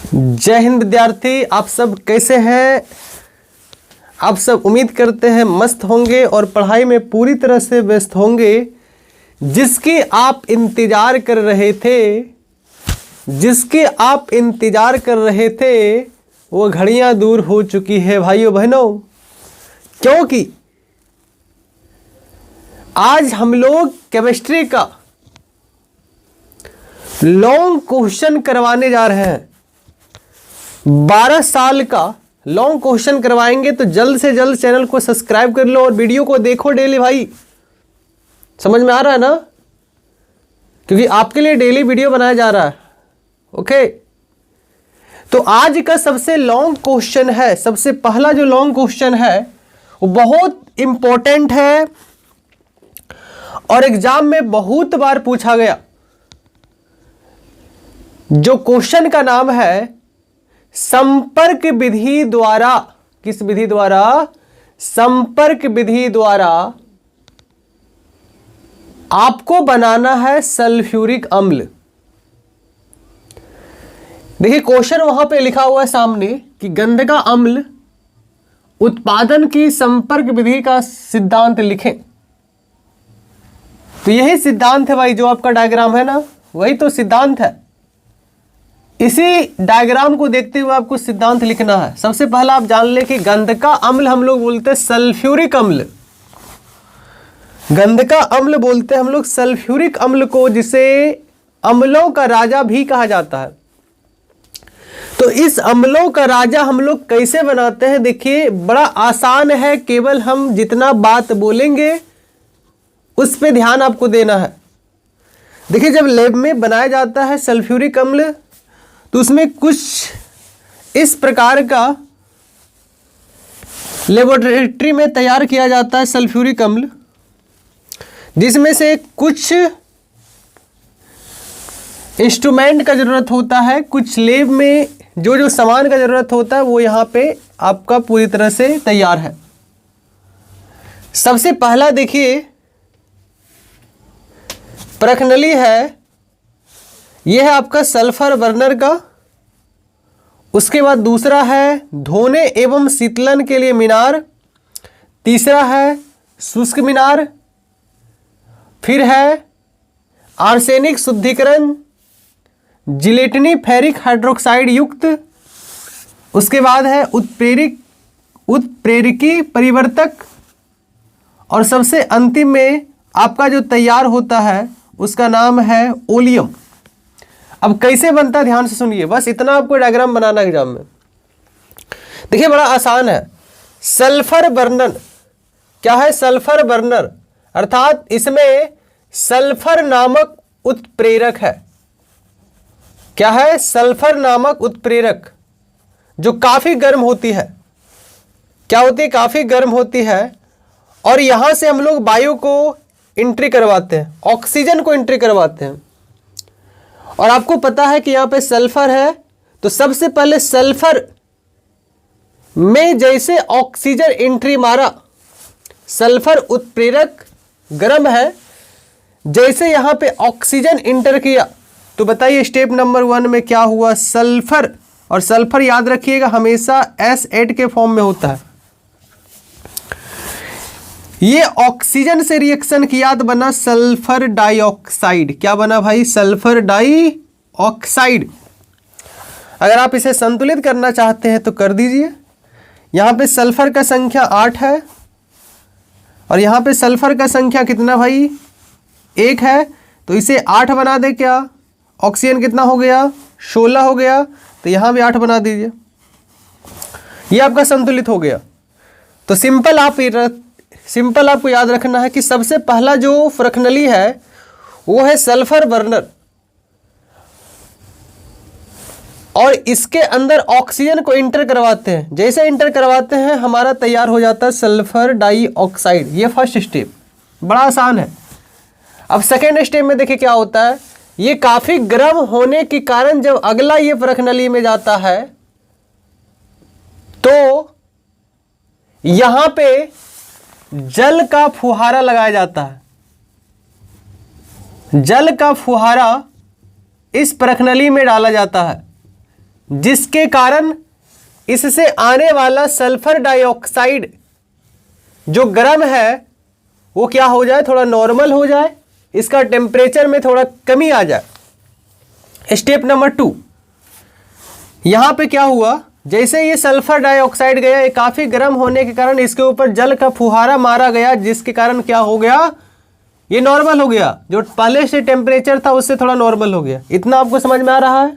जय हिंद विद्यार्थी, आप सब कैसे हैं। आप सब उम्मीद करते हैं मस्त होंगे और पढ़ाई में पूरी तरह से व्यस्त होंगे। जिसकी आप इंतजार कर रहे थे वो घड़ियां दूर हो चुकी है भाइयों बहनों। क्योंकि आज हम लोग केमिस्ट्री का लॉन्ग क्वेश्चन करवाने जा रहे हैं। 12 साल का लॉन्ग क्वेश्चन करवाएंगे, तो जल्द से जल्द चैनल को सब्सक्राइब कर लो और वीडियो को देखो डेली भाई। समझ में आ रहा है ना, क्योंकि आपके लिए डेली वीडियो बनाया जा रहा है। ओके, तो आज का सबसे लॉन्ग क्वेश्चन है, सबसे पहला जो लॉन्ग क्वेश्चन है वो बहुत इंपॉर्टेंट है और एग्जाम में बहुत बार पूछा गया। जो क्वेश्चन का नाम है संपर्क विधि द्वारा, किस विधि द्वारा? संपर्क विधि द्वारा आपको बनाना है सल्फ्यूरिक अम्ल। देखिए क्वेश्चन वहां पे लिखा हुआ है सामने कि गंधका अम्ल उत्पादन की संपर्क विधि का सिद्धांत लिखें। तो यही सिद्धांत है भाई, जो आपका डायग्राम है ना, वही तो सिद्धांत है। इसी डायग्राम को देखते हुए आपको सिद्धांत लिखना है। सबसे पहला आप जान ले कि गंधका अम्ल हम लोग बोलते हैं सल्फ्यूरिक अम्ल। गंधका अम्ल बोलते हैं हम लोग सल्फ्यूरिक अम्ल को, जिसे अम्लों का राजा भी कहा जाता है। तो इस अम्लों का राजा हम लोग कैसे बनाते हैं? देखिए बड़ा आसान है, केवल हम जितना बात बोलेंगे उस पे ध्यान आपको देना है। देखिए जब लैब में बनाया जाता है सल्फ्यूरिक अम्ल, तो उसमें कुछ इस प्रकार का लेबोरेटरी में तैयार किया जाता है सल्फ्यूरिक अम्ल, जिसमें से कुछ इंस्ट्रूमेंट का ज़रूरत होता है, कुछ लैब में जो जो सामान का ज़रूरत होता है वो यहाँ पे आपका पूरी तरह से तैयार है। सबसे पहला देखिए प्रखनली है, यह है आपका सल्फर बर्नर का। उसके बाद दूसरा है धोने एवं शीतलन के लिए मीनार। तीसरा है शुष्क मीनार। फिर है आर्सेनिक शुद्धिकरण, जिलेटिनी फेरिक हाइड्रोक्साइड युक्त। उसके बाद है उत्प्रेरकी परिवर्तक। और सबसे अंतिम में आपका जो तैयार होता है उसका नाम है ओलियम। अब कैसे बनता है ध्यान से सुनिए, बस इतना आपको डायग्राम बनाना है एग्जाम में। देखिए बड़ा आसान है। सल्फर बर्नर क्या है? सल्फर बर्नर अर्थात इसमें सल्फर नामक उत्प्रेरक है। क्या है? सल्फर नामक उत्प्रेरक, जो काफी गर्म होती है। क्या होती है? काफी गर्म होती है। और यहां से हम लोग वायु को एंट्री करवाते हैं, ऑक्सीजन को एंट्री करवाते हैं। और आपको पता है कि यहाँ पे सल्फर है, तो सबसे पहले सल्फर में जैसे ऑक्सीजन एंट्री मारा, सल्फर उत्प्रेरक गर्म है, जैसे यहाँ पे ऑक्सीजन इंटर किया, तो बताइए स्टेप नंबर 1 में क्या हुआ? सल्फर, और सल्फर याद रखिएगा हमेशा S8 के फॉर्म में होता है। ये ऑक्सीजन से रिएक्शन किया तो बना सल्फर डाइऑक्साइड। क्या बना भाई? Sulphur dioxide. अगर आप इसे संतुलित करना चाहते हैं तो कर दीजिए। यहाँ पे सल्फर का संख्या 8 है और यहाँ पे सल्फर का संख्या कितना भाई? 1 है, तो इसे 8 बना दे। क्या ऑक्सीजन कितना हो गया? 16 हो गया, तो यहाँ भी 8 बना दीजिए। ये आपका संतुलित हो गया। तो सिंपल आपको याद रखना है कि सबसे पहला जो प्रखनली है वो है सल्फर बर्नर, और इसके अंदर ऑक्सीजन को इंटर करवाते हैं। जैसे इंटर करवाते हैं हमारा तैयार हो जाता है सल्फर डाइऑक्साइड। ये फर्स्ट स्टेप, बड़ा आसान है। अब सेकेंड स्टेप में देखिए क्या होता है। ये काफी गर्म होने के कारण जब अगला ये प्रखनली में जाता है तो यहां पे जल का फुहारा लगाया जाता है। जल का फुहारा इस प्रखनली में डाला जाता है। जिसके कारण इससे आने वाला सल्फर डाइऑक्साइड जो गर्म है वो क्या हो जाए, थोड़ा नॉर्मल हो जाए, इसका टेम्परेचर में थोड़ा कमी आ जाए। स्टेप नंबर 2, यहां पे क्या हुआ, जैसे ये सल्फर डाइऑक्साइड गया, ये काफी गर्म होने के कारण इसके ऊपर जल का फुहारा मारा गया, जिसके कारण क्या हो गया, ये नॉर्मल हो गया, जो पहले से टेम्परेचर था उससे थोड़ा नॉर्मल हो गया। इतना आपको समझ में आ रहा है।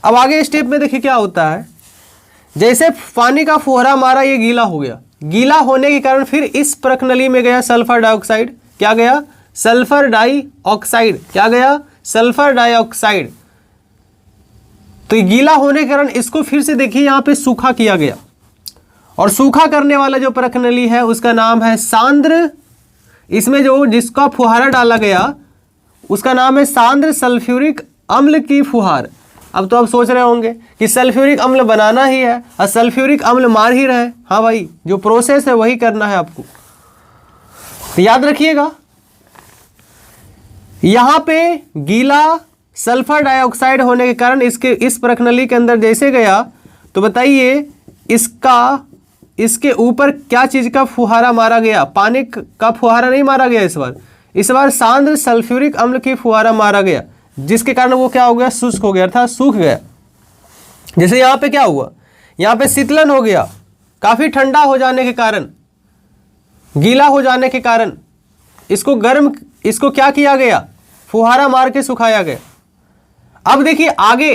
अब आगे स्टेप में देखिए क्या होता है, जैसे पानी का फुहारा मारा, ये गीला हो गया, गीला होने के कारण फिर इस प्रकनली में गया सल्फर डाइऑक्साइड, क्या गया, सल्फर डाइऑक्साइड, क्या गया, सल्फर डाइऑक्साइड। तो ये गीला होने के कारण इसको फिर से देखिए यहां पे सूखा किया गया, और सूखा करने वाला जो प्रकनली है उसका नाम है सांद्र, इसमें जो जिसका फुहारा डाला गया उसका नाम है सांद्र सल्फ्यूरिक अम्ल की फुहार। अब तो आप सोच रहे होंगे कि सल्फ्यूरिक अम्ल बनाना ही है और सल्फ्यूरिक अम्ल मार ही रहे। हाँ भाई, जो प्रोसेस है वही करना है आपको, तो याद रखिएगा। यहां पे गीला सल्फर डाइऑक्साइड होने के कारण इस प्रकनली के अंदर जैसे गया, तो बताइए इसके ऊपर क्या चीज का फुहारा मारा गया, पानी का फुहारा नहीं मारा गया, इस बार सांद्र सल्फ्यूरिक अम्ल की फुहारा मारा गया, जिसके कारण वो क्या हो गया, शुष्क हो गया, अर्थात सूख गया। जैसे यहाँ पे क्या हुआ, यहाँ पे शीतलन हो गया, काफी ठंडा हो जाने के कारण, गीला हो जाने के कारण इसको क्या किया गया, फुहारा मार के सुखाया गया। अब देखिए आगे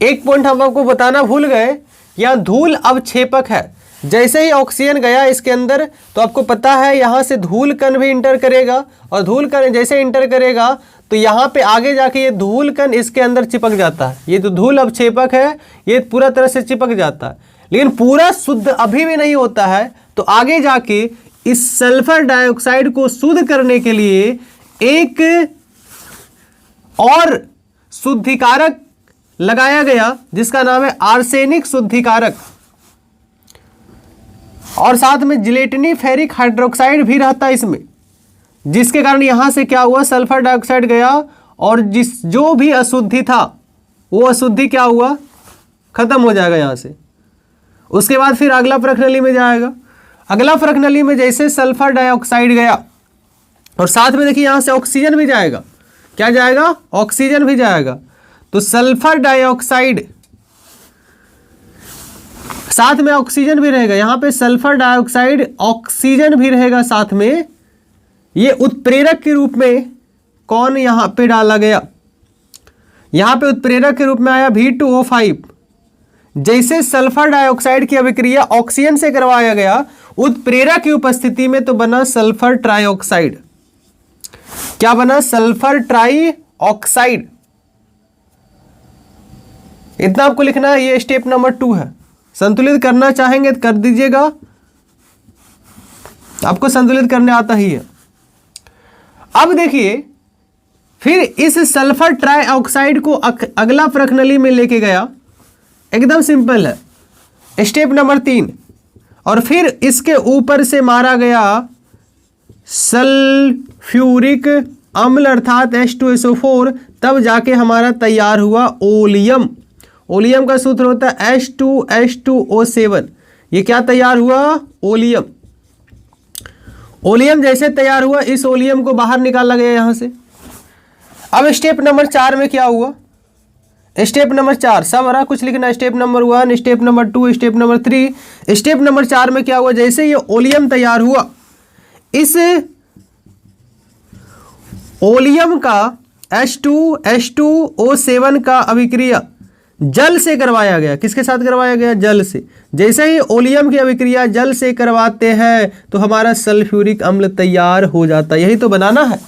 एक पॉइंट हम आपको बताना भूल गए, यहाँ धूल अवक्षेपक है। जैसे ही ऑक्सीजन गया इसके अंदर, तो आपको पता है यहाँ से धूल कण भी इंटर करेगा, और धूल कण जैसे इंटर करेगा तो यहाँ पे आगे जाके ये धूल कण इसके अंदर चिपक जाता है। ये जो धूल अवक्षेपक है ये पूरा तरह से चिपक जाता है, लेकिन पूरा शुद्ध अभी भी नहीं होता है। तो आगे जाके इस सल्फर डाइऑक्साइड को शुद्ध करने के लिए एक और शुद्धिकारक लगाया गया, जिसका नाम है आर्सेनिक शुद्धिकारक, और साथ में जिलेटिनी फेरिक हाइड्रोक्साइड भी रहता है इसमें, जिसके कारण यहां से क्या हुआ, सल्फर डाइऑक्साइड गया, और जो भी अशुद्धि था वो अशुद्धि क्या हुआ, खत्म हो जाएगा यहां से। उसके बाद फिर अगला प्रकनली में जाएगा, अगला प्रकनली में जैसे सल्फर डाइऑक्साइड गया, और साथ में देखिए यहां से ऑक्सीजन भी जाएगा, क्या जाएगा, ऑक्सीजन भी जाएगा। तो सल्फर डाइऑक्साइड साथ में ऑक्सीजन भी रहेगा, यहां पे सल्फर डाइऑक्साइड ऑक्सीजन भी रहेगा साथ में। ये उत्प्रेरक के रूप में कौन यहां पे डाला गया, यहां पे उत्प्रेरक के रूप में आया V2O5। जैसे सल्फर डाइऑक्साइड की अभिक्रिया ऑक्सीजन से करवाया गया उत्प्रेरक की उपस्थिति में, तो बना सल्फर ट्राइऑक्साइड। क्या बना, सल्फर ट्राइऑक्साइड। इतना आपको लिखना है, ये स्टेप नंबर 2 है। संतुलित करना चाहेंगे तो कर दीजिएगा, आपको संतुलित करने आता ही है। अब देखिए फिर इस सल्फर ट्राइऑक्साइड को अगला प्रकनली में लेके गया, एकदम सिंपल है, स्टेप नंबर 3, और फिर इसके ऊपर से मारा गया सल्फ्यूरिक अम्ल अर्थात H2SO4, तब जाके हमारा तैयार हुआ ओलियम। ओलियम का सूत्र होता है H2H2O7। ये क्या तैयार हुआ, ओलियम। ओलियम जैसे तैयार हुआ, इस ओलियम को बाहर निकाला गया यहां से। अब स्टेप नंबर 4 में क्या हुआ, स्टेप नंबर 4 सब हरा कुछ लिखना, step number 1, step number 2, step number 3। Step number 4 में क्या हुआ, जैसे ये ओलियम तैयार हुआ, इस ओलियम का H2H2O7 का अभिक्रिया जल से करवाया गया। किसके साथ करवाया गया, जल से। जैसे ही ओलियम की अभिक्रिया जल से करवाते हैं तो हमारा सल्फ्यूरिक अम्ल तैयार हो जाता है। यही तो बनाना है,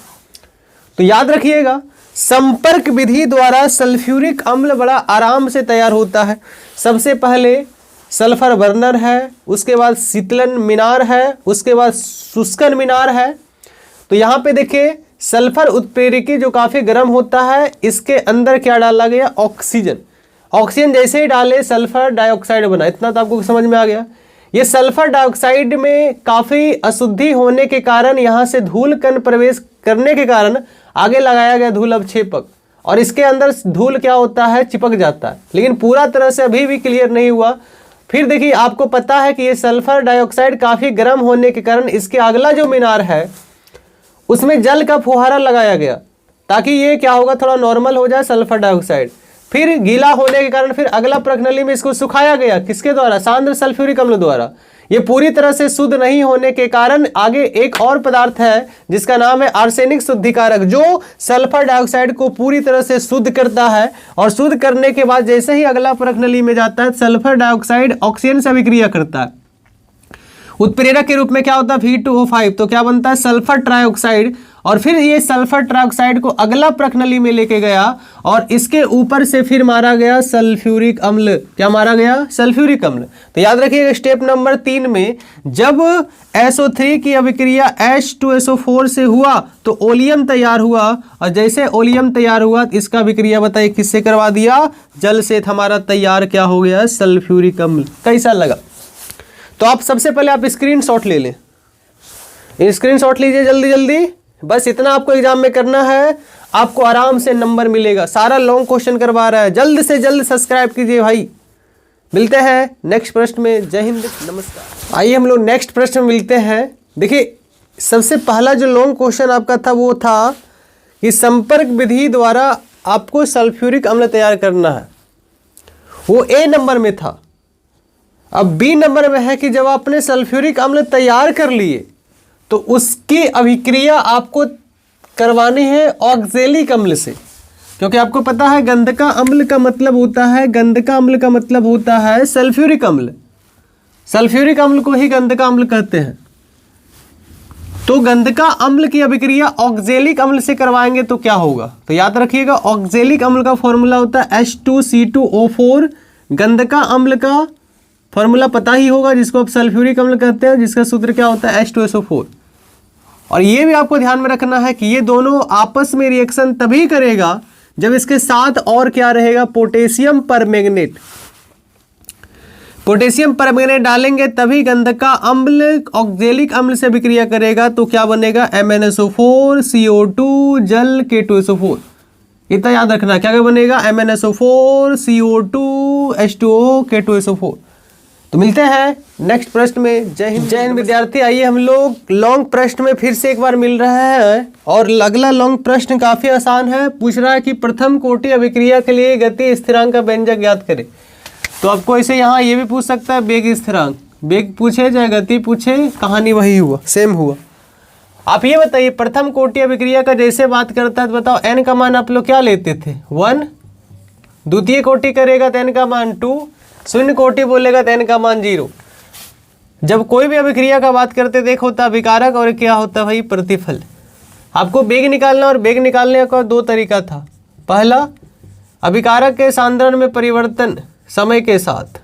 तो याद रखिएगा, संपर्क विधि द्वारा सल्फ्यूरिक अम्ल बड़ा आराम से तैयार होता है। सबसे पहले सल्फर बर्नर है, उसके बाद शीतलन मीनार है, उसके बाद शुष्कन मीनार है। तो यहाँ पे देखिए सल्फर उत्प्रेरकी जो काफी गर्म होता है, इसके अंदर क्या डाला गया, ऑक्सीजन। ऑक्सीजन जैसे ही डाले सल्फर डाइऑक्साइड बना। इतना तो आपको समझ में आ गया। ये सल्फर डाइऑक्साइड में काफी अशुद्धि होने के कारण, यहाँ से धूल कण प्रवेश करने के कारण आगे लगाया गया धूल अवक्षेपक, और इसके अंदर धूल क्या होता है, चिपक जाता है। लेकिन पूरा तरह से अभी भी क्लियर नहीं हुआ। फिर देखिए, आपको पता है कि ये सल्फर डाइऑक्साइड काफ़ी गर्म होने के कारण इसके अगला जो मीनार है उसमें जल का फुहारा लगाया गया, ताकि ये क्या होगा, थोड़ा नॉर्मल हो जाए सल्फर डाइऑक्साइड। फिर गीला होने के कारण फिर अगला प्रणाली में इसको सुखाया गया, किसके द्वारा, सांद्र सल्फ्यूरिक अम्ल द्वारा। ये पूरी तरह से शुद्ध नहीं होने के कारण आगे एक और पदार्थ है जिसका नाम है आर्सेनिक शुद्धिकारक, जो सल्फर डाइऑक्साइड को पूरी तरह से शुद्ध करता है। और शुद्ध करने के बाद जैसे ही अगला प्रणाली में जाता है, सल्फर डाइऑक्साइड ऑक्सीजन से अभिक्रिया करता है। उत्प्रेरक के रूप में क्या होता है, V2O5, तो क्या बनता है, सल्फर ट्राइऑक्साइड। और फिर ये सल्फर ट्राइऑक्साइड को अगला प्रणाली में लेके गया और इसके ऊपर से फिर मारा गया सल्फ्यूरिक अम्ल। क्या मारा गया, सल्फ्यूरिक अम्ल। तो याद रखिएगा, स्टेप नंबर 3 में जब SO3 की अभिक्रिया H2SO4 से हुआ तो ओलियम तैयार हुआ, और जैसे ओलियम तैयार हुआ तो इसका अभिक्रिया बताइए किससे करवा दिया, जल से। हमारा तैयार क्या हो गया, सल्फ्यूरिक अम्ल। कैसा लगा? तो आप सबसे पहले आप स्क्रीनशॉट ले लें, स्क्रीनशॉट लीजिए जल्दी जल्दी। बस इतना आपको एग्जाम में करना है, आपको आराम से नंबर मिलेगा। सारा लॉन्ग क्वेश्चन करवा रहा है, जल्द से जल्द सब्सक्राइब कीजिए भाई। मिलते हैं नेक्स्ट प्रश्न में। जय हिंद, नमस्कार। आइए हम लोग नेक्स्ट प्रश्न में मिलते हैं। देखिए, सबसे पहला जो लॉन्ग क्वेश्चन आपका था वो था कि संपर्क विधि द्वारा आपको सल्फ्यूरिक अम्ल तैयार करना है, वो A नंबर में था। अब B नंबर में है कि जब आपने सल्फ्यूरिक अम्ल तैयार कर लिए तो उसकी अभिक्रिया आपको करवानी है ऑक्जेलिक अम्ल से, क्योंकि आपको पता है गंधका अम्ल का मतलब होता है, गंधका अम्ल का मतलब होता है सल्फ्यूरिक अम्ल। सल्फ्यूरिक अम्ल को ही गंधका अम्ल कहते हैं। तो गंधका अम्ल की अभिक्रिया ऑक्जेलिक अम्ल से करवाएंगे तो क्या होगा, तो याद रखिएगा ऑक्जेलिक अम्ल का फॉर्मूला होता है H2C2O4। गंधका अम्ल का फॉर्मूला पता ही होगा, जिसको आप सल्फ्यूरिक अम्ल कहते हैं, जिसका सूत्र क्या होता है, H2SO4। और ये भी आपको ध्यान में रखना है कि ये दोनों आपस में रिएक्शन तभी करेगा जब इसके साथ और क्या रहेगा, पोटेशियम परमैंगनेट। पोटेशियम परमैंगनेट डालेंगे तभी गंधका अम्ल ऑक्जेलिक अम्ल से अभिक्रिया करेगा। तो क्या बनेगा, MnSO4 CO2 जल K2SO4। इतना याद रखना, क्या बनेगा, MnSO4 CO2 H2O K2SO4। तो मिलते हैं नेक्स्ट प्रश्न में। जय हिंद विद्यार्थी। आइए हम लोग लॉन्ग प्रश्न में फिर से एक बार मिल रहे हैं, और अगला लॉन्ग प्रश्न काफी आसान है। पूछ रहा है कि प्रथम कोटि अभिक्रिया के लिए गति स्थिरांक का व्यंजक ज्ञात करें। तो आपको ऐसे यहाँ ये भी पूछ सकता है, वेग स्थिरांक। वेग पूछे चाहे गति पूछे, कहानी वही हुआ, सेम हुआ। आप ये बताइए, प्रथम कोटि अभिक्रिया का जैसे बात करता है तो बताओ n का मान आप लोग क्या लेते थे, 1। द्वितीय कोटि करेगा तो n का मान 2। शून्य कोटि बोलेगा तो n का मान 0। जब कोई भी अभिक्रिया का बात करते देखो होता अभिकारक और क्या होता भाई, प्रतिफल। आपको वेग निकालना, और वेग निकालने का 2 तरीका था। पहला, अभिकारक के सांद्रण में परिवर्तन समय के साथ।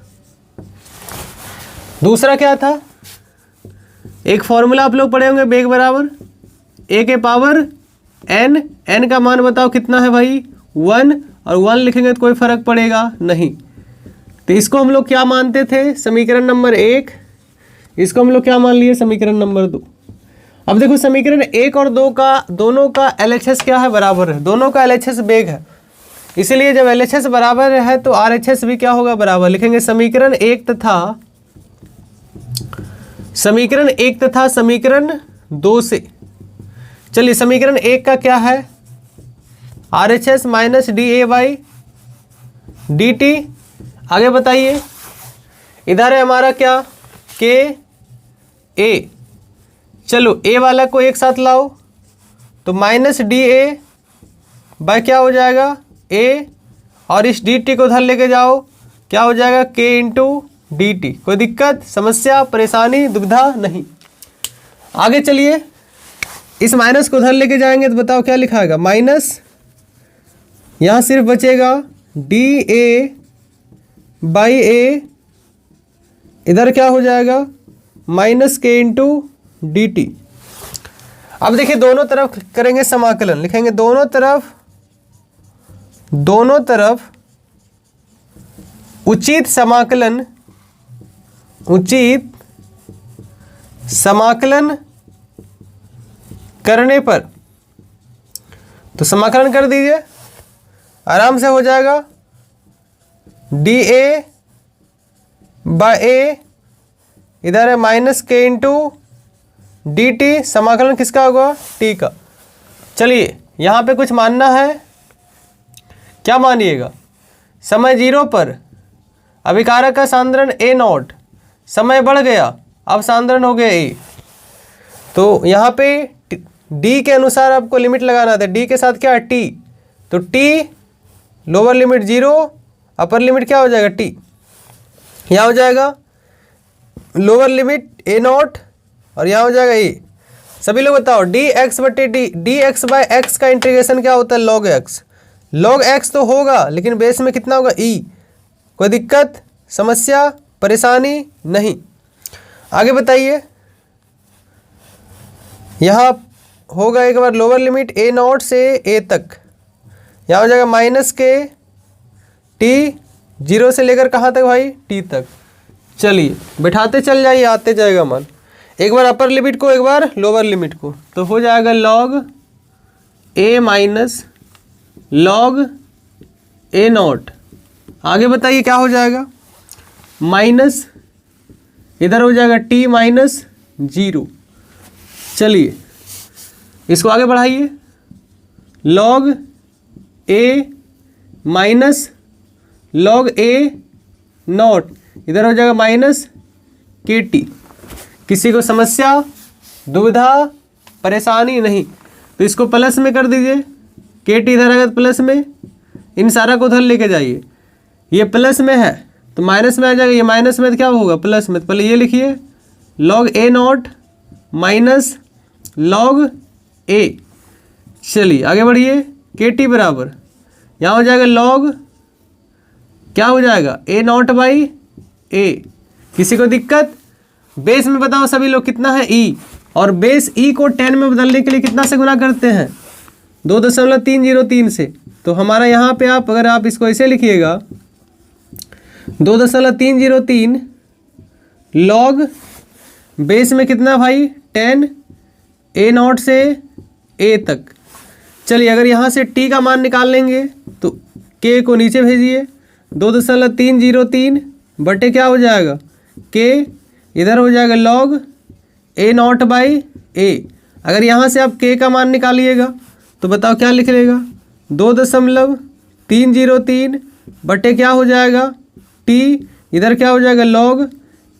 दूसरा क्या था, एक फॉर्मूला आप लोग पढ़े होंगे, वेग बराबर a के पावर n। n का मान बताओ कितना है भाई, 1। और 1 लिखेंगे तो कोई फर्क पड़ेगा नहीं। तो इसको हम लोग क्या मानते थे, समीकरण नंबर 1। इसको हम लोग क्या मान लिए, समीकरण नंबर 2। अब देखो, समीकरण 1 और 2 का दोनों का LHS क्या है, बराबर है। दोनों का LHS वेग है, इसीलिए जब LHS बराबर है तो RHS भी क्या होगा, बराबर। लिखेंगे समीकरण 1 तथा समीकरण 2 से। चलिए, समीकरण 1 का क्या है, RHS माइनस DA/dt। आगे बताइए, इधर है हमारा क्या, KA। चलो, A वाला को एक साथ लाओ तो माइनस DA क्या हो जाएगा, A। और इस DT को उधर लेके जाओ, क्या हो जाएगा, K इंटू DT। कोई दिक्कत, समस्या, परेशानी, दुविधा नहीं। आगे चलिए, इस माइनस को उधर लेके जाएंगे तो बताओ क्या लिखा आएगा, माइनस। यहाँ सिर्फ बचेगा DA/A। इधर क्या हो जाएगा, माइनस K इंटू DT। अब देखिए, दोनों तरफ करेंगे समाकलन। लिखेंगे दोनों तरफ उचित समाकलन करने पर, तो समाकलन कर दीजिए। आराम से हो जाएगा, dA बाय A, इधर है माइनस के इंटू dt, समाकलन किसका होगा, t का। चलिए यहाँ पे कुछ मानना है, क्या मानिएगा, समय 0 पर अभिकारक का सांद्रण A0, समय बढ़ गया, अब सांद्रण हो गया A। तो यहाँ पे d के अनुसार आपको लिमिट लगाना था, d के साथ क्या है t, तो t lower limit 0, upper limit क्या हो जाएगा t, यहाँ हो जाएगा लोअर लिमिट A0 और यहाँ हो जाएगा A। सभी लोग बताओ dx बटे dx बाय x का इंटीग्रेशन क्या होता है, log x। log x तो होगा लेकिन बेस में कितना होगा e। कोई दिक्कत, समस्या, परेशानी नहीं। आगे बताइए, यहाँ होगा एक बार लोअर लिमिट A0 से A तक, यहाँ हो जाएगा माइनस के t, 0 से लेकर कहाँ तक भाई, t तक। चलिए बैठाते चल जाइए, आते जाएगा मान, एक बार अपर लिमिट को एक बार लोअर लिमिट को, तो हो जाएगा log A minus log A0। आगे बताइए क्या हो जाएगा, माइनस इधर हो जाएगा t माइनस 0। चलिए इसको आगे बढ़ाइए, log A minus log A0, इधर हो जाएगा माइनस के टी। किसी को समस्या, दुविधा, परेशानी नहीं, तो इसको प्लस में कर दीजिए, के टी इधर आएगा प्लस में, इन सारा को उधर लेके जाइए, ये प्लस में है तो माइनस में आ जाएगा, ये माइनस में तो क्या होगा प्लस में, तो पहले ये लिखिए log A0 minus log A। चलिए आगे बढ़िए, के टी बराबर यहाँ हो जाएगा log क्या हो जाएगा A0 बाई A। किसी को दिक्कत, बेस में बताओ सभी लोग कितना है e, और बेस e को 10 में बदलने के लिए कितना से गुना करते हैं, 2.303 से। तो हमारा यहाँ पे आप अगर आप इसको ऐसे लिखिएगा 2.303 log बेस में कितना भाई 10, A0 से A तक। चलिए अगर यहाँ से t का मान निकाल लेंगे तो k को नीचे भेजिए, 2.303 बटे क्या हो जाएगा k, इधर हो जाएगा log A0 बाई A। अगर यहाँ से आप k का मान निकालिएगा तो बताओ क्या लिख लेगा, 2.303 बटे क्या हो जाएगा t, इधर क्या हो जाएगा log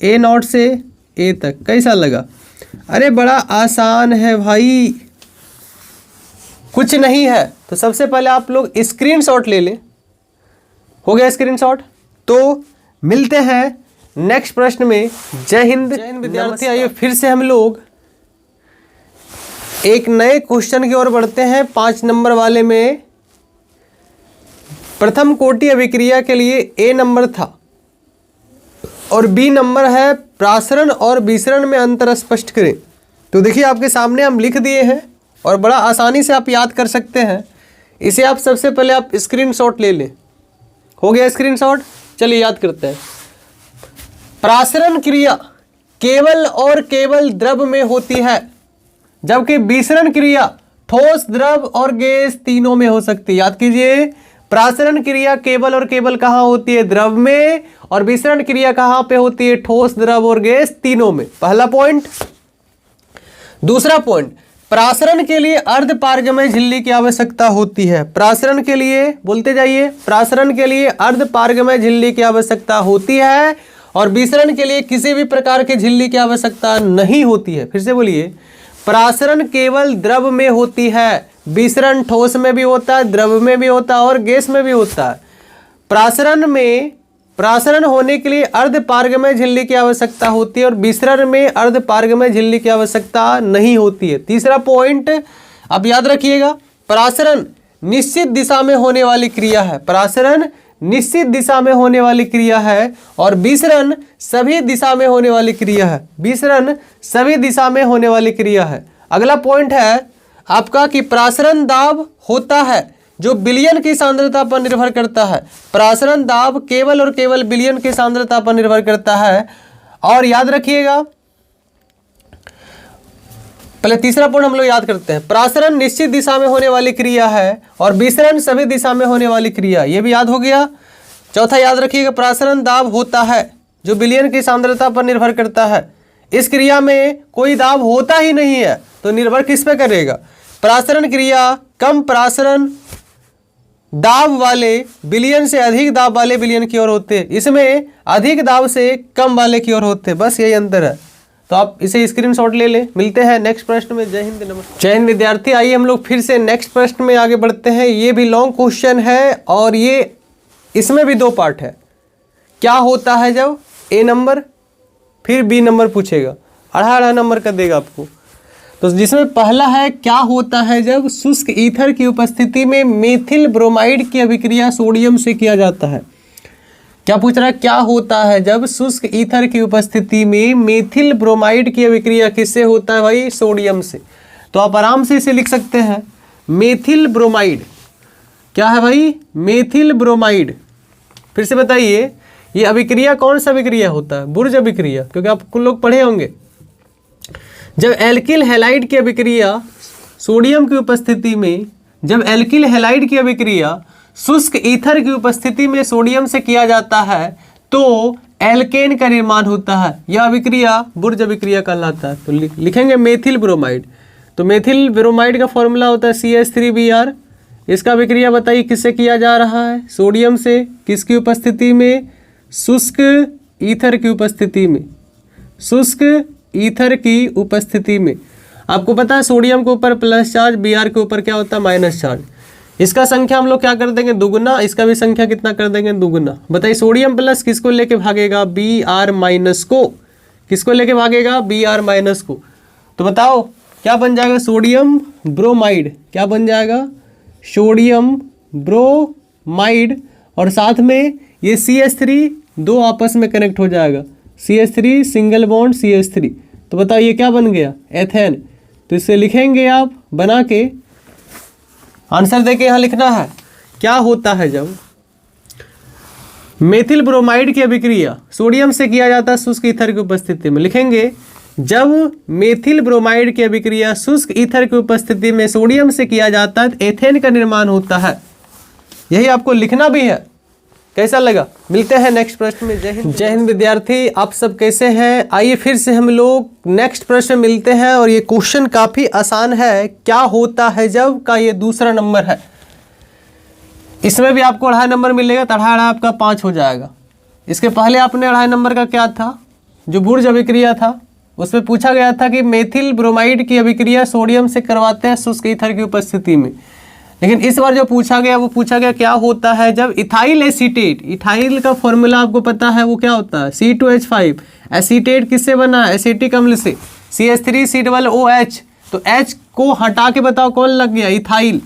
A0 से A तक। कैसा लगा, अरे बड़ा आसान है भाई, कुछ नहीं है। तो सबसे पहले आप लोग स्क्रीनशॉट ले लें, हो गया स्क्रीनशॉट। तो मिलते हैं नेक्स्ट प्रश्न में। जय हिंद विद्यार्थी। आइए फिर से हम लोग एक नए क्वेश्चन की ओर बढ़ते हैं। 5 नंबर वाले में प्रथम कोटि अभिक्रिया के लिए A नंबर था और B नंबर है प्रासरण और विसरण में अंतर स्पष्ट करें। तो देखिए आपके सामने हम लिख दिए हैं और बड़ा आसानी से आप याद कर सकते हैं। इसे आप सबसे पहले आप स्क्रीनशॉट ले लें। हो गया स्क्रीनशॉट, चलिए याद करते हैं। प्रासरण क्रिया केवल और केवल द्रव में होती है, जबकि विसरण क्रिया ठोस, द्रव और गैस तीनों में हो सकती है। याद कीजिए, प्रासरण क्रिया केवल और केवल कहाँ होती है, द्रव में, और विसरण क्रिया कहाँ पे होती है, ठोस, द्रव और गैस तीनों में। पहला पॉइंट। दूसरा पॉइंट, प्रासरण के लिए अर्धपारगम्य झिल्ली की आवश्यकता होती है। प्रासरण के लिए, बोलते जाइए, प्रासरण के लिए अर्धपारगम्य झिल्ली की आवश्यकता होती है और विसरण के लिए किसी भी प्रकार की झिल्ली की आवश्यकता नहीं होती है। फिर से बोलिए, प्रासरण केवल द्रव में होती है, विसरण ठोस में भी होता है, द्रव में भी होता है और गैस में भी होता है। प्रासरण होने के लिए अर्धपारगम्य झिल्ली की आवश्यकता होती है और विसरण में अर्धपारगम्य झिल्ली की आवश्यकता नहीं होती है। तीसरा पॉइंट आप याद रखिएगा, प्रासरण निश्चित दिशा में होने वाली क्रिया है। प्रासरण निश्चित दिशा में होने वाली क्रिया है और विसरण सभी दिशा में होने वाली क्रिया है। विसरण सभी दिशा में होने वाली क्रिया है। अगला पॉइंट है आपका कि प्रासरण दाब होता है जो विलयन की सांद्रता पर निर्भर करता है। प्रासरण दाब केवल और केवल विलयन की सांद्रता पर निर्भर करता है। और याद रखिएगा, पहले तीसरा पॉइंट हम लोग याद करते हैं। प्रासरण निश्चित दिशा में होने वाली क्रिया है और विसरण सभी दिशा में होने वाली क्रिया, ये भी याद हो गया। चौथा याद रखिएगा, प्रासरण दाब होता है जो विलयन की सांद्रता पर निर्भर करता है। इस क्रिया में कोई दाब होता ही नहीं है, तो निर्भर किस पे करेगा? प्रासरण क्रिया कम प्रासरण दाब वाले विलयन से अधिक दाब वाले विलयन की ओर होते हैं, इसमें अधिक दाब से कम वाले की ओर होते हैं, बस यही अंतर है। तो आप इसे स्क्रीनशॉट ले लें। मिलते हैं नेक्स्ट प्रश्न में। जय हिंद, नमस्कार। जय हिंद विद्यार्थी, आइए हम लोग फिर से नेक्स्ट प्रश्न में आगे बढ़ते हैं। ये भी लॉन्ग क्वेश्चन है और ये इसमें भी 2 पार्ट है। क्या होता है जब ए नंबर फिर बी नंबर पूछेगा, 2.5 नंबर का देगा आपको। तो जिसमें पहला है, क्या होता है जब शुष्क ईथर की उपस्थिति में मेथिल ब्रोमाइड की अभिक्रिया सोडियम से किया जाता है। क्या पूछ रहा है? क्या होता है जब शुष्क ईथर की उपस्थिति में मेथिल ब्रोमाइड की अभिक्रिया किससे होता है भाई? सोडियम से। तो आप आराम से इसे लिख सकते हैं, मेथिल ब्रोमाइड। क्या है भाई? Methyl bromide. फिर से बताइए, ये अभिक्रिया कौन सा अभिक्रिया होता है? बुर्ज अभिक्रिया, क्योंकि आप कुछ लोग पढ़े होंगे। जब एल्किल हैलाइड की अभिक्रिया सोडियम की उपस्थिति में, जब एल्किल हैलाइड की अभिक्रिया शुष्क ईथर की उपस्थिति में सोडियम से किया जाता है तो एल्केन का निर्माण होता है। यह अभिक्रिया बुर्ज अभिक्रिया कहलाता है। तो लिखेंगे मेथिल ब्रोमाइड। तो मेथिल ब्रोमाइड का फॉर्मूला होता है CH3Br। इसका अभिक्रिया बताइए किससे किया जा रहा है? सोडियम से। किसकी उपस्थिति में? शुष्क ईथर की उपस्थिति में। शुष्क ईथर की उपस्थिति में। आपको पता है सोडियम के ऊपर प्लस चार्ज, Br के ऊपर क्या होता है? Minus charge. इसका संख्या हम लोग क्या कर देंगे? दुगुना। इसका भी संख्या कितना कर देंगे? दुगुना। बताइए सोडियम प्लस किसको लेके भागेगा? Br माइनस को। किसको लेके भागेगा? Br माइनस को। तो बताओ क्या बन जाएगा? Sodium bromide. क्या बन जाएगा? Sodium bromide. और साथ में ये CH3 दो आपस में कनेक्ट हो जाएगा, CH3 सिंगल बॉन्ड CH3। तो बताओ ये क्या बन गया? एथेन। तो इसे लिखेंगे आप बना के, आंसर देके यहाँ लिखना है। क्या होता है जब मेथिल ब्रोमाइड की अभिक्रिया सोडियम से किया जाता है शुष्क ईथर की उपस्थिति में? लिखेंगे जब मेथिल ब्रोमाइड की अभिक्रिया शुष्क ईथर की उपस्थिति में सोडियम से किया जाता है तो एथेन का निर्माण होता है। यही आपको लिखना भी है। कैसा लगा? मिलते हैं नेक्स्ट प्रश्न में। जय हिंद। जय हिंद विद्यार्थी, आप सब कैसे हैं? आइए फिर से हम लोग नेक्स्ट प्रश्न मिलते हैं और ये क्वेश्चन काफी आसान है। क्या होता है जब का ये दूसरा नंबर है। इसमें भी आपको 2.5 नंबर मिलेगा, तो 2.5 आपका 5 हो जाएगा। इसके पहले आपने 2.5 नंबर का क्या था? जो बुर्ज अभिक्रिया था, उसमें पूछा गया था कि मेथिल ब्रोमाइड की अभिक्रिया सोडियम से करवाते हैं शुष्क ईथर की उपस्थिति में। लेकिन इस बार जो पूछा गया वो पूछा गया क्या होता है जब इथाइल एसीटेट, इथाइल का फॉर्मूला आपको पता है वो क्या होता है? C2H5। एसीटेट किससे बना है? एसिटिक अम्ल से। CH3COOH। तो H को हटा के बताओ कौन लग गया? इथाइल।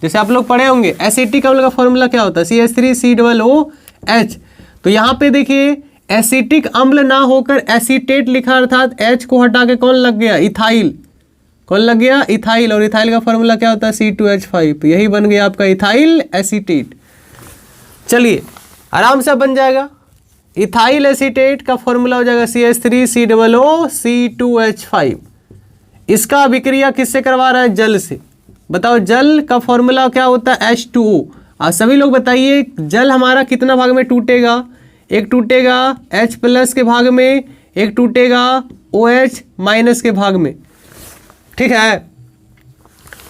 जैसे आप लोग पढ़े होंगे एसिटिक अम्ल का फॉर्मूला क्या होता है? CH3COOH। तो यहाँ पे देखिए एसिटिक अम्ल ना होकर एसीटेट लिखा, अर्थात H को हटा के कौन लग गया? इथाइल। कौन लग गया? इथाइल। और इथाइल का फॉर्मूला क्या होता है? C2H5। यही बन गया आपका इथाइल एसीटेट। चलिए आराम से बन जाएगा। इथाइल एसीटेट का फॉर्मूला हो जाएगा CH3COOC2H5। इसका अभिक्रिया किससे करवा रहा है? जल से। बताओ जल का फॉर्मूला क्या होता है? H2O। आप सभी लोग बताइए जल हमारा कितना भाग में टूटेगा? एक टूटेगा H+ के भाग में, एक टूटेगा OH- के भाग में। ठीक है,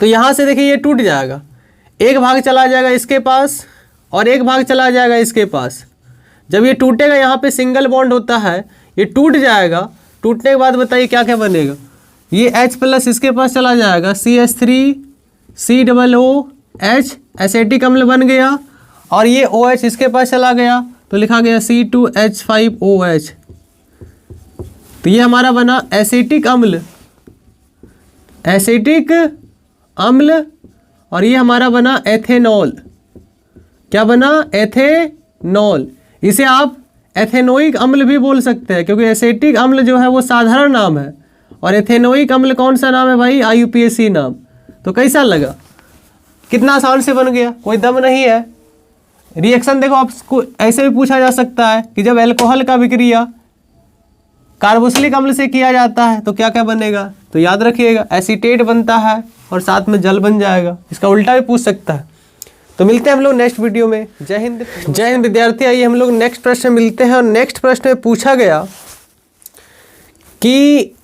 तो यहां से देखिए ये टूट जाएगा। एक भाग चला जाएगा इसके पास और एक भाग चला जाएगा इसके पास। जब ये टूटेगा, यहाँ पे सिंगल बॉन्ड होता है, ये टूट जाएगा। टूटने के बाद बताइए क्या क्या बनेगा? ये H+ इसके पास चला जाएगा, CH3COOH एसिटिक अम्ल बन गया, और ये OH इसके पास चला गया तो लिखा गया C2H5OH। तो ये हमारा बना एसिटिक अम्ल, एसिटिक अम्ल, और ये हमारा बना एथेनॉल। क्या बना? एथेनॉल। इसे आप एथेनोइक अम्ल भी बोल सकते हैं, क्योंकि एसिटिक अम्ल जो है वो साधारण नाम है और एथेनोइक अम्ल कौन सा नाम है भाई? IUPAC नाम। तो कैसा लगा? कितना आसान से बन गया, कोई दम नहीं है। रिएक्शन देखो, आपको ऐसे भी पूछा जा सकता है कि जब अल्कोहल का अभिक्रिया कार्बोक्सिलिक अम्ल से किया जाता है तो क्या क्या बनेगा? तो याद रखिएगा एसीटेट बनता है और साथ में जल बन जाएगा। इसका उल्टा भी पूछ सकता है। तो मिलते हैं हम लोग नेक्स्ट वीडियो में। जय हिंद। जय हिंद विद्यार्थी। आइए हम लोग नेक्स्ट प्रश्न में मिलते हैं। और नेक्स्ट प्रश्न में पूछा गया कि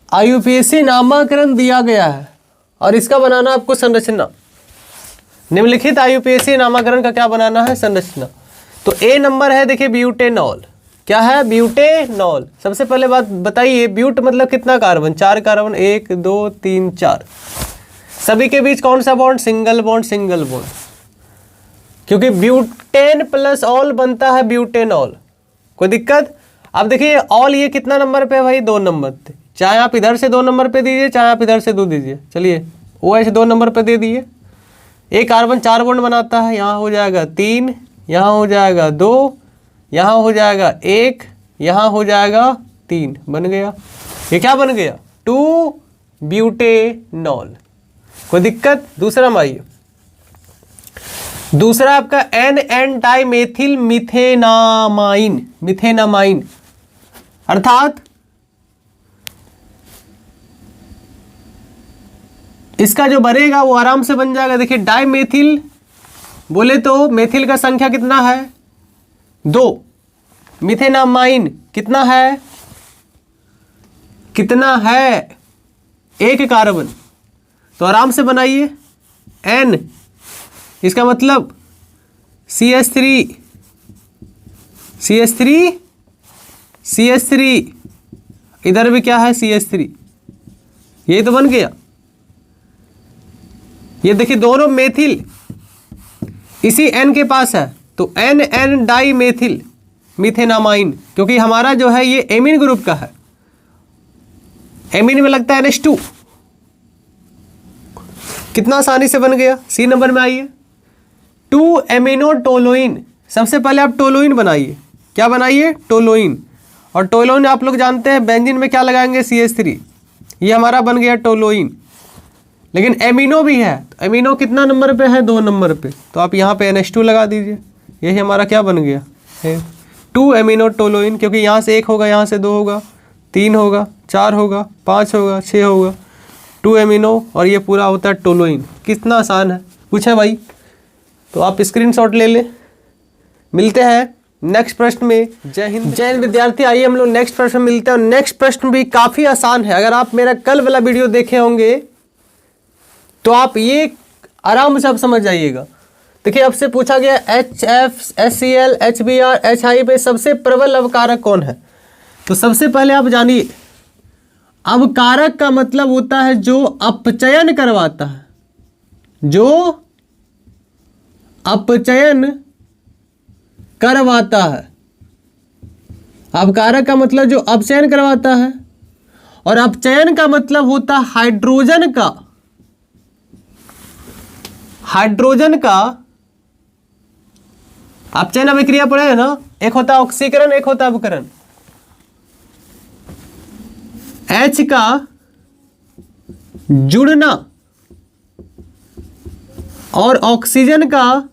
IUPAC नामाकरण दिया गया है और इसका बनाना आपको संरचना। निम्नलिखित IUPAC नामाकरण का क्या बनाना है? संरचना। तो ए नंबर है, देखिए ब्यूटेनॉल। क्या है? ब्यूटेनॉल। सबसे पहले बात बताइए, ब्यूट मतलब कितना कार्बन? 4 कार्बन, 1 2 3 4। सभी के बीच कौन सा bond? Single bond, single bond. क्योंकि ब्यूटेन प्लस ऑल बनता है ब्यूटेनॉल। कोई दिक्कत? अब देखिए ऑल ये कितना नंबर पे है भाई? 2 नंबर पे। चाहे आप इधर से 2 नंबर पे दीजिए, चाहे आप इधर से 2 दीजिए। चलिए OH 2 नंबर पे दे दिए। एक कार्बन 4 बॉन्ड बनाता है, यहाँ हो जाएगा 3, यहाँ हो जाएगा 2, यहाँ हो जाएगा 1, यहाँ हो जाएगा 3। बन गया। ये क्या बन गया? 2 ब्यूटेनॉल। कोई दिक्कत? दूसरा में आइए। दूसरा आपका NN डाइमेथिल मिथेनामाइन। मिथेनामाइन अर्थात इसका जो बनेगा वो आराम से बन जाएगा। देखिए डाइमेथिल बोले तो मेथिल का संख्या कितना है? 2। मिथेनामाइन कितना है? कितना है? 1 कार्बन। तो आराम से बनाइए। N इसका मतलब CH3 CH3 CH3, इधर भी क्या है? CH3। ये तो बन गया। ये देखिए दोनों मेथिल इसी N के पास है, तो NN डाइमेथिल मिथेनामाइन। क्योंकि हमारा जो है ये एमीन ग्रुप का है, एमीन में लगता है NH2। कितना आसानी से बन गया। C नंबर में आइए। 2 एमिनो टोलोइन। सबसे पहले आप टोलोइन बनाइए। क्या बनाइए? टोलोइन। और टोलोइन आप लोग जानते हैं बेंजीन में क्या लगाएंगे? CH3। ये हमारा बन गया टोलोइन। लेकिन एमिनो भी है, तो एमिनो कितना नंबर पे है? 2 नंबर पे। तो आप यहाँ पे NH2 लगा दीजिए। यही हमारा क्या बन गया है? 2 एमिनो टोलोइन। क्योंकि यहाँ से 1 होगा, यहाँ से 2 होगा, 3 होगा, 4 होगा, 5 होगा, 6 होगा। 2 एमिनो और ये पूरा होता है टोलोइन। कितना आसान है। पूछे भाई? तो आप स्क्रीनशॉट ले लें। मिलते हैं नेक्स्ट प्रश्न में। जय हिंद। जय हिंद विद्यार्थी। आइए हम लोग नेक्स्ट प्रश्न में मिलते हैं। और नेक्स्ट प्रश्न भी काफ़ी आसान है। अगर आप मेरा कल वाला वीडियो देखे होंगे तो आप ये आराम से आप समझ जाइएगा। देखिए आपसे पूछा गया HF, HCl, HBr, HI पे सबसे प्रबल अवकारक कौन है? तो सबसे पहले आप जानिए, अवकारक का मतलब होता है जो अपचयन करवाता है। जो अपचयन करवाता है। अवकारक का मतलब जो अपचयन करवाता है। और अपचयन का मतलब होता है हाइड्रोजन का। हाइड्रोजन का अपचयन अभिक्रिया पढ़े है ना? एक होता है ऑक्सीकरण, एक होता है अवकरण। H का जुड़ना और ऑक्सीजन का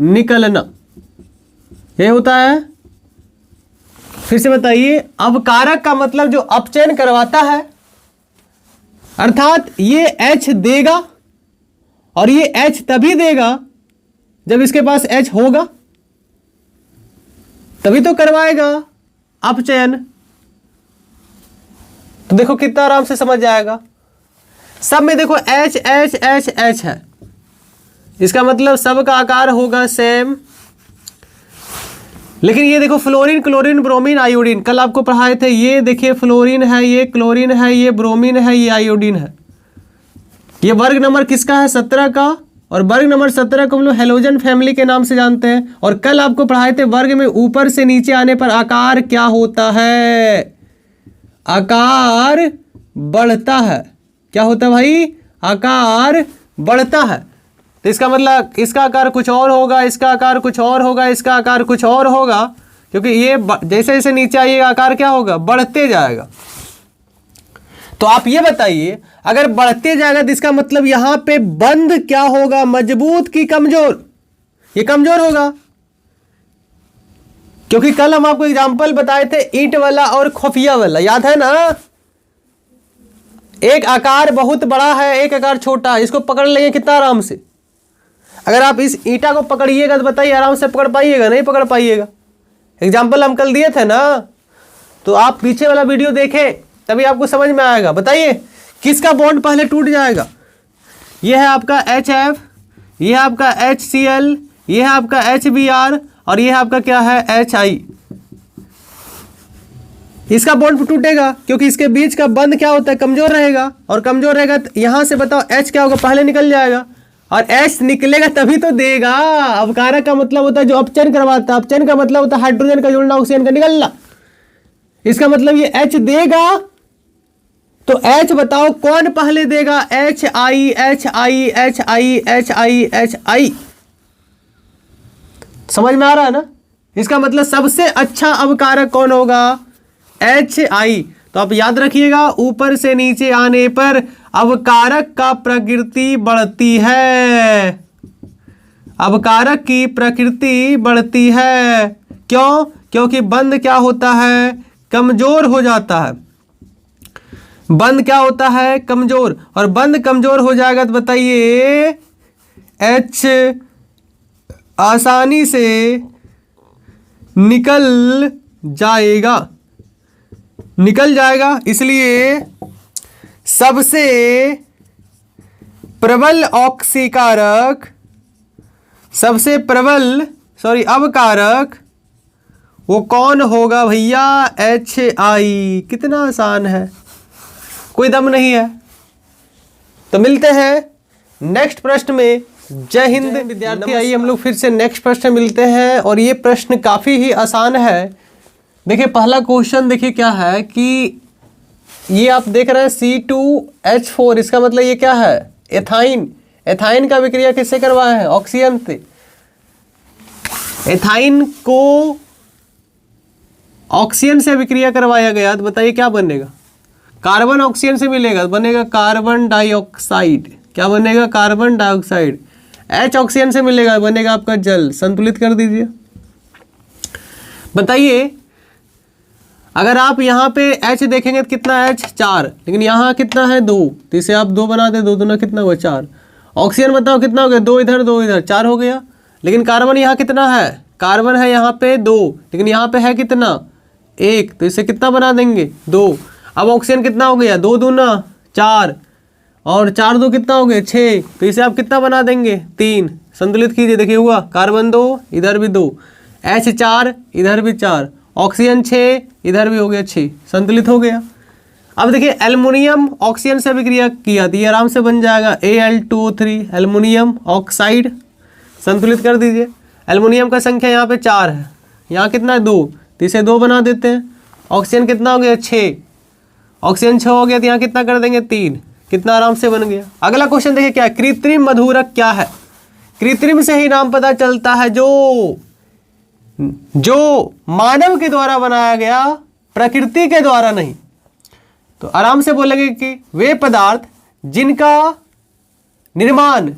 निकलना, ये होता है। फिर से बताइए, अवकारक का मतलब जो अपचयन करवाता है, अर्थात ये H देगा और ये H तभी देगा जब इसके पास H होगा, तभी तो करवाएगा अपचयन। तो देखो कितना आराम से समझ जाएगा। सब में देखो H H H H है, इसका मतलब सबका आकार होगा सेम। लेकिन ये देखो फ्लोरीन, क्लोरीन, ब्रोमीन, आयोडीन, कल आपको पढ़ाए थे। ये देखिए फ्लोरीन है, ये क्लोरीन है, ये ब्रोमीन है, ये आयोडीन है। ये वर्ग नंबर किसका है? 17 का। और वर्ग नंबर 17 को हम लोग हेलोजन फैमिली के नाम से जानते हैं। और कल आपको पढ़ाए थे वर्ग में ऊपर से नीचे आने पर आकार क्या होता है? आकार बढ़ता है। क्या होता है भाई? आकार बढ़ता है। तो इसका मतलब इसका आकार कुछ और होगा, इसका आकार कुछ और होगा, इसका आकार कुछ और होगा, क्योंकि ये जैसे जैसे नीचे आइएगा आकार क्या होगा? बढ़ते जाएगा। तो आप ये बताइए, अगर बढ़ते जाएगा तो इसका मतलब यहां पे बंद क्या होगा? मजबूत की कमजोर? ये कमजोर होगा, क्योंकि कल हम आपको एग्जाम्पल बताए थे ईंट वाला और खुफिया वाला, याद है ना? एक आकार बहुत बड़ा है, एक आकार छोटा है, इसको पकड़ लेंगे कितना आराम से। अगर आप इस ईंटा को पकड़िएगा तो बताइए आराम से पकड़ पाइएगा? नहीं पकड़ पाइएगा। एग्जाम्पल हम कल दिए थे ना, तो आप पीछे वाला वीडियो देखें तभी आपको समझ में आएगा। बताइए किसका बॉन्ड पहले टूट जाएगा? यह है आपका HF, यह है आपका HCl, यह है आपका HBr और यह आपका क्या है HI। इसका बॉन्ड टूटेगा क्योंकि इसके बीच का बंध क्या होता है? कमजोर रहेगा, और कमजोर रहेगा तो यहां से बताओ H क्या होगा? पहले निकल जाएगा, और H निकलेगा तभी तो देगा। अवकारक का मतलब होता है जो अपचयन करवाता है, अपचयन का मतलब होता है हाइड्रोजन का जुड़ना, ऑक्सीजन का निकलना। इसका मतलब ये H देगा, तो H बताओ कौन पहले देगा? HI HI HI HI HI। समझ में आ रहा है ना? इसका मतलब सबसे अच्छा अवकारक कौन होगा? HI। तो आप याद रखिएगा, ऊपर से नीचे आने पर अवकारक का प्रकृति बढ़ती है, अवकारक की प्रकृति बढ़ती है। क्यों? क्योंकि बंध क्या होता है? कमजोर हो जाता है। बंध क्या होता है? कमजोर। और बंध कमजोर हो जाएगा तो बताइए H आसानी से निकल जाएगा, निकल जाएगा। इसलिए सबसे प्रबल ऑक्सीकारक, सबसे प्रबल अवकारक वो कौन होगा भैया? HI। कितना आसान है, कोई दम नहीं है। तो मिलते हैं नेक्स्ट प्रश्न में। जय हिंद विद्यार्थी। आइए हम लोग फिर से नेक्स्ट प्रश्न मिलते हैं, और ये प्रश्न काफ़ी ही आसान है। देखिए पहला क्वेश्चन देखिए क्या है कि ये आप देख रहे हैं C2H4, इसका मतलब ये क्या है? एथाइन। एथाइन का विक्रिया किससे करवाया है? ऑक्सीजन से। एथाइन को ऑक्सीजन से विक्रिया करवाया गया तो बताइए क्या बनेगा? कार्बन ऑक्सीजन से मिलेगा तो बनेगा कार्बन डाइऑक्साइड। क्या बनेगा? Carbon dioxide. H ऑक्सीजन से मिलेगा बनेगा आपका जल। संतुलित कर दीजिए। बताइए अगर आप यहाँ पे H देखेंगे तो कितना H? 4, लेकिन यहाँ कितना है? 2, तो इसे आप 2 बना दे, 2 दूना कितना हुआ? 4। ऑक्सीजन बताओ कितना हो गया? 2 इधर 2 इधर, 4 हो गया। लेकिन कार्बन यहाँ कितना है? कार्बन है यहाँ पे 2, लेकिन यहाँ पे है कितना? 1, तो इसे कितना बना देंगे? 2। अब ऑक्सीजन कितना हो गया? 2 दूना 4, और 4 2 कितना हो गया? 6, तो इसे आप कितना बना देंगे? 3। संतुलित कीजिए, देखिए हुआ। कार्बन 2, इधर भी 2, H 4, इधर भी 4, ऑक्सीजन 6, इधर भी हो गया 6। संतुलित हो गया। अब देखिए एल्युमिनियम ऑक्सीजन से विक्रिया किया तो ये आराम से बन जाएगा Al2O3, एल्युमिनियम ऑक्साइड। संतुलित कर दीजिए। एल्युमिनियम का संख्या यहाँ पे 4 है, यहाँ कितना है? 2, तो इसे 2 बना देते हैं। ऑक्सीजन कितना हो गया? 6। ऑक्सीजन 6 हो गया तो यहाँ कितना कर देंगे? 3। कितना आराम से बन गया। अगला क्वेश्चन देखिए क्या है? कृत्रिम मधुरक क्या है? कृत्रिम से ही नाम पता चलता है, जो मानव के द्वारा बनाया गया, प्रकृति के द्वारा नहीं। तो आराम से बोलेंगे कि वे पदार्थ जिनका निर्माण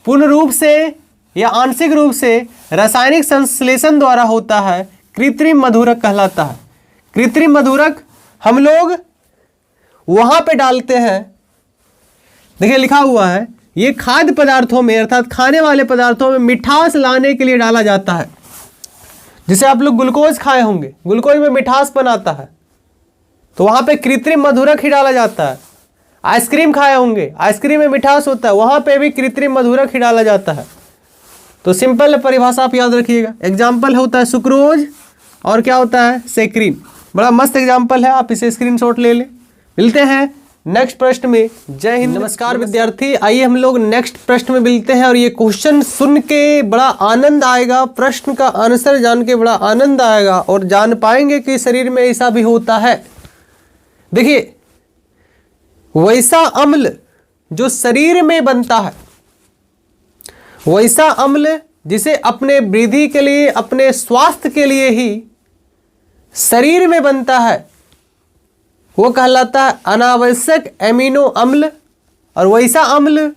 पूर्ण रूप से या आंशिक रूप से रासायनिक संश्लेषण द्वारा होता है, कृत्रिम मधुरक कहलाता है। कृत्रिम मधुरक हम लोग वहां पे डालते हैं, देखिए लिखा हुआ है, ये खाद्य पदार्थों में अर्थात खाने वाले पदार्थों में मिठास लाने के लिए डाला जाता है। जिसे आप लोग ग्लूकोज खाए होंगे, ग्लूकोज में मिठास बनाता है, तो वहां पे कृत्रिम मधुरक ही डाला जाता है। आइसक्रीम खाए होंगे, आइसक्रीम में मिठास होता है, वहां पे भी कृत्रिम मधुरक ही डाला जाता है। तो सिंपल परिभाषा आप याद रखिएगा। एग्जाम्पल होता है सुक्रोज, और क्या होता है? सेक्रीन। बड़ा मस्त एग्जाम्पल है, आप इसे स्क्रीनशॉट ले लें। मिलते हैं नेक्स्ट प्रश्न में। जय हिंद। नमस्कार विद्यार्थी। आइए हम लोग नेक्स्ट प्रश्न में मिलते हैं, और ये क्वेश्चन सुन के बड़ा आनंद आएगा, प्रश्न का आंसर जान के बड़ा आनंद आएगा, और जान पाएंगे कि शरीर में ऐसा भी होता है। देखिए वैसा अम्ल जो शरीर में बनता है, वैसा अम्ल जिसे अपने वृद्धि के लिए, अपने स्वास्थ्य के लिए ही शरीर में बनता है, वो कहलाता है अनावश्यक एमिनो अम्ल। और वैसा अम्ल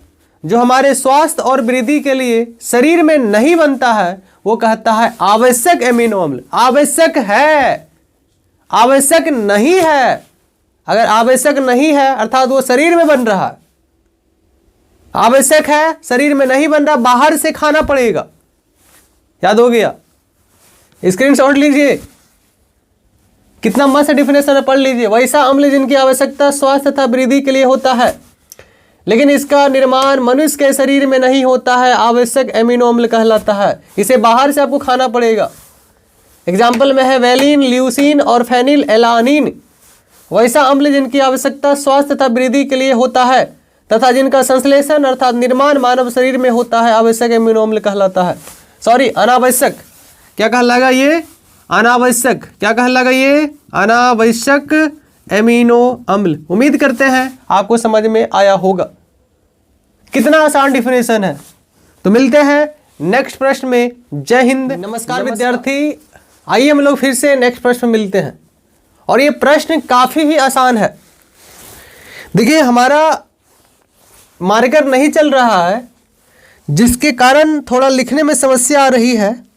जो हमारे स्वास्थ्य और वृद्धि के लिए शरीर में नहीं बनता है, वो कहता है आवश्यक एमिनो अम्ल। आवश्यक है, आवश्यक नहीं है। अगर आवश्यक नहीं है अर्थात वो शरीर में बन रहा है, आवश्यक है शरीर में नहीं बन रहा, बाहर से खाना पड़ेगा। याद हो गया? स्क्रीनशॉट लीजिए, कितना मस्त डिफिनेशन है, पढ़ लीजिए। वैसा अम्ल जिनकी आवश्यकता स्वास्थ्य तथा वृद्धि के लिए होता है लेकिन इसका निर्माण मनुष्य के शरीर में नहीं होता है, आवश्यक एमिनो अम्ल कहलाता है। इसे बाहर से आपको खाना पड़ेगा। एग्जाम्पल में है वेलिन, ल्यूसीन और फेनिल एलानिन। वैसा अम्ल जिनकी आवश्यकता स्वास्थ्य तथा वृद्धि के लिए होता है तथा जिनका संश्लेषण अर्थात निर्माण मानव शरीर में होता है, आवश्यक एमिनो अम्ल कहलाता है। सॉरी, अनावश्यक क्या कहलाएगा ये? अनावश्यक क्या कहलाएगा ये? अनावश्यक एमिनो अम्ल। उम्मीद करते हैं आपको समझ में आया होगा। कितना आसान डिफिनेशन है। तो मिलते हैं नेक्स्ट प्रश्न में। जय हिंद, नमस्कार विद्यार्थी। आइए हम लोग फिर से नेक्स्ट प्रश्न में मिलते हैं और ये प्रश्न काफी ही आसान है। देखिए, हमारा मार्कर नहीं चल रहा है जिसके कारण थोड़ा लिखने में समस्या आ रही है।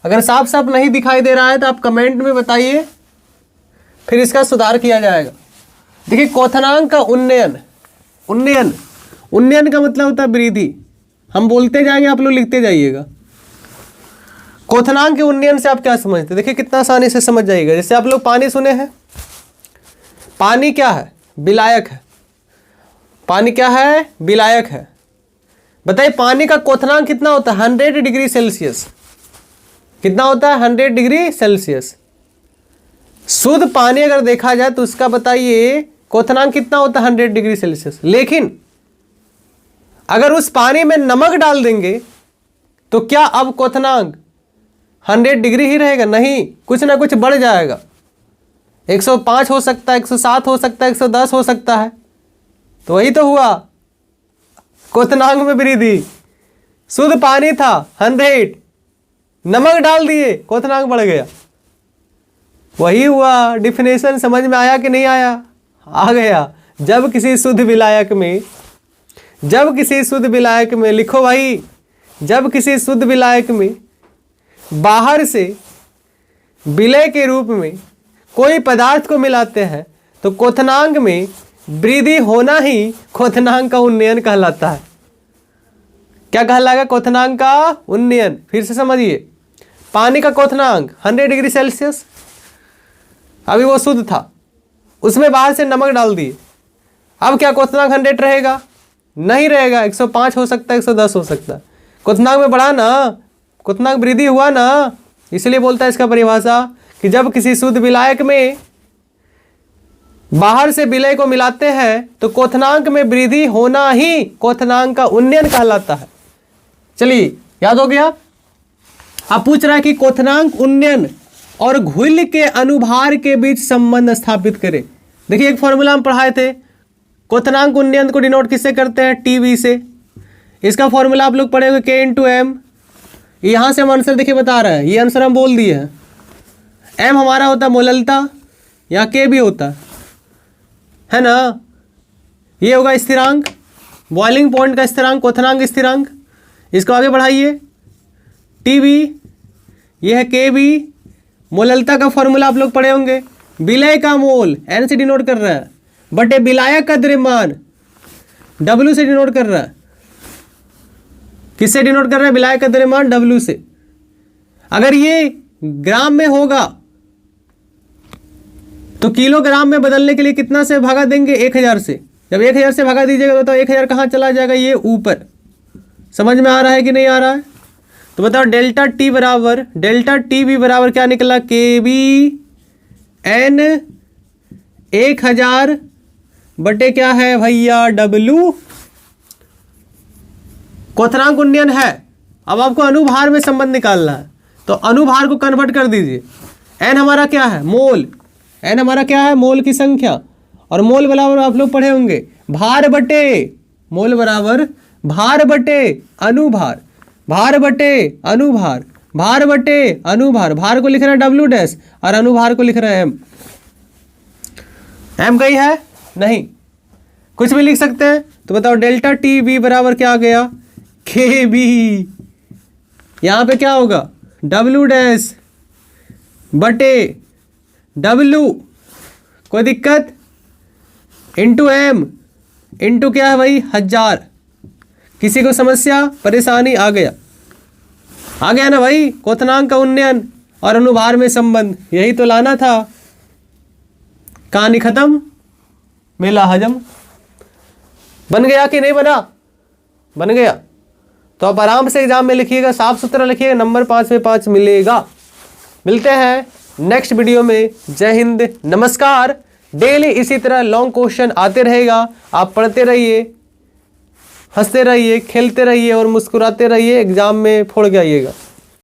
अगर साफ साफ नहीं दिखाई दे रहा है तो आप कमेंट में बताइए, फिर इसका सुधार किया जाएगा। देखिए, क्वथनांक का उन्नयन, उन्नयन का मतलब होता है वृद्धि। हम बोलते जाएंगे, आप लोग लिखते जाइएगा। क्वथनांक के उन्नयन से आप क्या समझते हैं? देखिए कितना आसानी से समझ जाइएगा। जैसे आप लोग पानी सुने हैं, पानी क्या है? विलायक है। पानी क्या है? विलायक है। बताइए पानी का क्वथनांक कितना होता है? 100 डिग्री सेल्सियस। कितना होता है? 100 डिग्री सेल्सियस। शुद्ध पानी अगर देखा जाए तो उसका बताइए क्वथनांक कितना होता है? 100 डिग्री सेल्सियस। लेकिन अगर उस पानी में नमक डाल देंगे तो क्या अब क्वथनांक 100 डिग्री ही रहेगा? नहीं, कुछ ना कुछ बढ़ जाएगा। 105 हो सकता है, 107 हो सकता है, 110 हो सकता है। तो वही तो हुआ, क्वथनांक में वृद्धि। शुद्ध पानी था 100, नमक डाल दिए, क्वथनांक बढ़ गया। वही हुआ। डिफिनेशन समझ में आया कि नहीं आया? आ गया। जब किसी शुद्ध विलायक में लिखो भाई, जब किसी शुद्ध विलायक में बाहर से विलय के रूप में कोई पदार्थ को मिलाते हैं तो क्वथनांक में वृद्धि होना ही क्वथनांक का उन्नयन कहलाता है। क्या कहलाएगा? क्वथनांक का उन्नयन। फिर से समझिए, पानी का क्वथनांक 100 डिग्री सेल्सियस, अभी वो शुद्ध था, उसमें बाहर से नमक डाल दिए। अब क्या क्वथनांक 100 रहेगा? नहीं रहेगा, 105 हो सकता है, 110 हो सकता है। क्वथनांक में बढ़ा ना, क्वथनांक वृद्धि हुआ ना। इसलिए बोलता है इसका परिभाषा कि जब किसी शुद्ध विलायक में बाहर से विलय को मिलाते हैं तो क्वथनांक में वृद्धि होना ही क्वथनांक का उन्नयन कहलाता है। चलिए, याद हो गया? अब पूछ रहा है कि क्वथनांक उन्नयन और घुल के अनुभार के बीच संबंध स्थापित करें। देखिए, एक फॉर्मूला हम पढ़ाए थे, क्वथनांक उन्नयन को डिनोट किससे करते हैं? टीवी से। इसका फॉर्मूला आप लोग पढ़े हुए K/M। यहां से हम आंसर देखिए बता रहा है, ये आंसर हम बोल दिए हैं। M हमारा होता है मोललता, यहाँ K भी होता है ना। ये होगा स्थिरांक, बॉइलिंग पॉइंट का स्थिरांक, क्वथनांक स्थिरांक। इसको आगे बढ़ाइए, TB, ये है KB। मोललता का फॉर्मूला आप लोग पढ़े होंगे, विलय का मोल N से डिनोट कर रहा है, बटे विलायक का द्रव्यमान W से डिनोट कर रहा है। किससे डिनोट कर रहा है? विलायक का द्रव्यमान W से। अगर ये ग्राम में होगा तो किलोग्राम में बदलने के लिए कितना से भागा देंगे? 1000 से। जब 1000 से भागा दीजिएगा तो बताओ 1000 कहाँ चला जाएगा? ये ऊपर। समझ में आ रहा है कि नहीं आ रहा है? तो बताओ डेल्टा टी भी बराबर क्या निकला? KB N 1000 बटे क्या है भैया? W। क्वथनांक उन्नयन है। अब आपको अनुभार में संबंध निकालना है, तो अनुभार को कन्वर्ट कर दीजिए। N हमारा क्या है? मोल। N हमारा क्या है? मोल की संख्या। और मोल बराबर आप लोग पढ़े होंगे भार बटे, मोल बराबर भार बटे अनुभार, भार बटे अनुभार, भार बटे अनुभार। भार को लिख रहा है W' और अनुभार को लिख रहा है M। M कहीं है? नहीं, कुछ भी लिख सकते हैं। तो बताओ डेल्टा TB बराबर क्या आ गया? KB। यहां पे क्या होगा? W' बटे W। कोई दिक्कत? इंटू एम इंटू क्या है भाई 1000। किसी को समस्या परेशानी आ गया ना भाई। क्वथनांक का उन्नयन और अनुभार में संबंध, यही तो लाना था। कहानी खत्म, मेला हजम। बन गया कि नहीं बना? बन गया। तो आप आराम से एग्जाम में लिखिएगा, साफ सुथरा लिखिएगा, नंबर 5 में 5 मिलेगा। मिलते हैं नेक्स्ट वीडियो में। जय हिंद, नमस्कार। डेली इसी तरह लॉन्ग क्वेश्चन आते रहेगा, आप पढ़ते रहिए, हंसते रहिए, खेलते रहिए और मुस्कुराते रहिए, एग्जाम में फोड़ के आइएगा।